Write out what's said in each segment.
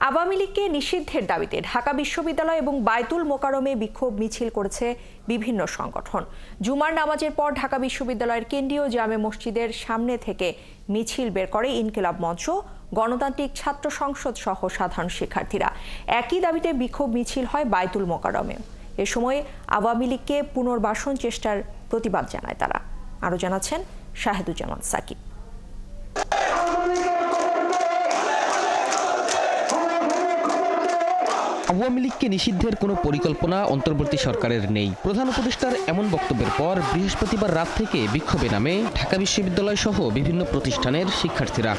আওয়ামী লীগকে নিষিদ্ধের দাবিতে ঢাকা বিশ্ববিদ্যালয় এবং বায়তুল মোকাররমে বিক্ষোভ মিছিল করেছে বিভিন্ন সংগঠন। জুমার নামাজের পর ঢাকা বিশ্ববিদ্যালয়ের কেন্দ্রীয় জামে মসজিদের সামনে থেকে মিছিল বের করে ইনকিলাব মঞ্চ, গণতান্ত্রিক ছাত্র সংসদ সহ সাধারণ শিক্ষার্থীরা। একই দাবিতে বিক্ষোভ মিছিল হয় বায়তুল মোকাররমেও। এ সময় আওয়ামী লীগকে পুনর্বাসন চেষ্টার প্রতিবাদ জানায় তারা। আরও জানাচ্ছেন শাহেদুজ্জামান সাকিব। আওয়ামী লীগকে নিষিদ্ধের কোনো পরিকল্পনা অন্তর্বর্তী সরকারের নেই। প্রধান উপদেষ্টার এমন বক্তব্যের পর বৃহস্পতিবার রাত থেকে বিক্ষোভে নামে ঢাকা বিশ্ববিদ্যালয় সহ বিভিন্ন প্রতিষ্ঠানের শিক্ষার্থীরা।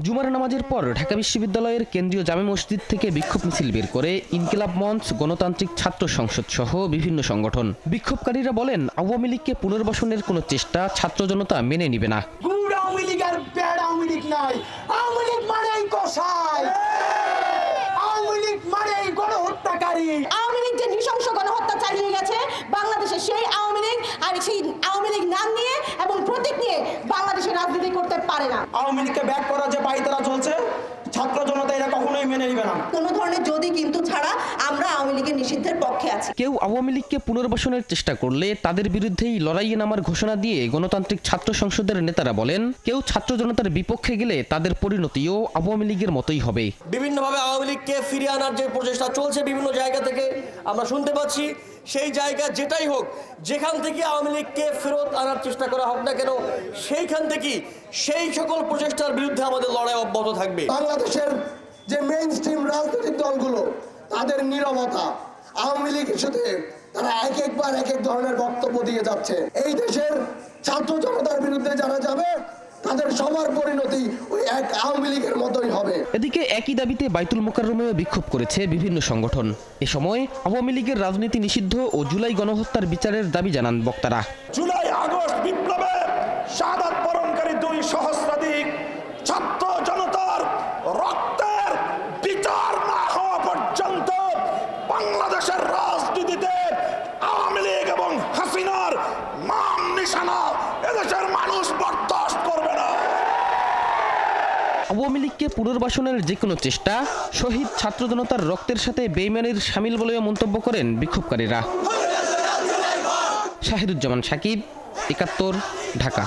জুমার নামাজের পর ঢাকা বিশ্ববিদ্যালয়ের কেন্দ্রীয় জামে মসজিদ থেকে বিক্ষোভ মিছিল বের করে ইনকিলাব মঞ্চ, গণতান্ত্রিক ছাত্র সংসদ সহ বিভিন্ন সংগঠন। বিক্ষোভকারীরা বলেন, আওয়ামী লীগকে পুনর্বাসনের কোনো চেষ্টা ছাত্র জনতা মেনে নিবে না। নৃশংস গণহত্যা চালিয়ে গেছে বাংলাদেশে, সেই আওয়ামী লীগ আর সেই আওয়ামী লীগ নাম নিয়ে এবং প্রতীক নিয়ে বাংলাদেশে রাজনীতি করতে পারে না। আওয়ামী লীগকে ব্যাক করার যে পায়তারা চলছে, ছাত্র জনতা এটা কখনোই মেনে নিবে না। কোনো ধরনের যদি কিন্তু ছাড়া আমরা আওয়ামী লীগের নিষিদ্ধের পক্ষে আছি। কেউ আওয়ামী লীগকে পুনর্বাসনের চেষ্টা করলে তাদের বিরুদ্ধেই লড়াইয়ে নামার ঘোষণা দিয়ে গণতান্ত্রিক ছাত্র সংসদের নেতারা বলেন, কেউ ছাত্র জনতার বিপক্ষে গেলে তাদের পরিণতিও আওয়ামী লীগের মতোই হবে। বিভিন্নভাবে আওয়ামী লীগকে ফিরিয়ে আনার যে প্রচেষ্টা চলছে বিভিন্ন জায়গা থেকে আমরা শুনতে পাচ্ছি, সেই জায়গা যেটাই হোক, যেখান থেকে আওয়ামী লীগকে ফেরত আনার চেষ্টা করা হোক না কেন, সেইখান থেকে সেই সকল প্রচেষ্টার বিরুদ্ধে আমাদের লড়াই অব্যাহত থাকবে। বাংলাদেশের যে মেইন স্ট্রিম রাজনৈতিক দলগুলো, তাদের নীরবতা, আওয়ামী লীগ ইস্যুতে তারা এক একবার এক এক ধরনের বক্তব্য দিয়ে যাচ্ছে। এই দেশের ছাত্র জনতার বিরুদ্ধে যারা যাবে তাদের সবার পরিণতি ওই এক আওয়ামী লীগের মতোই হবে। এদিকে একই দাবিতে বায়তুল মোকাররমেও বিক্ষোভ করেছে বিভিন্ন সংগঠন। এ সময় আওয়ামী লীগের রাজনীতি নিষিদ্ধ ও জুলাই গণহত্যার বিচারের দাবি জানান বক্তারা। জুলাই আগস্ট বিপ্লবে শাহাদাত বরণকারী 2 সহস্রাধিক ছাত্র জনতার রক্তের বিচার না হওয়া পর্যন্ত বাংলাদেশের রাজনীতিতে আওয়ামী লীগ এবং হাসিনার নাম নিশানা এদেশের মানুষ বরদাস্ত করবে না। আওয়ামী লীগকে পুনর্বাসনের যে কোনো চেষ্টা শহীদ ছাত্র জনতার রক্তের সাথে বেইমানির শামিল বলেও মন্তব্য করেন বিক্ষোভকারীরা। শাহেদুজ্জামান সাকিব, ৭১, ঢাকা।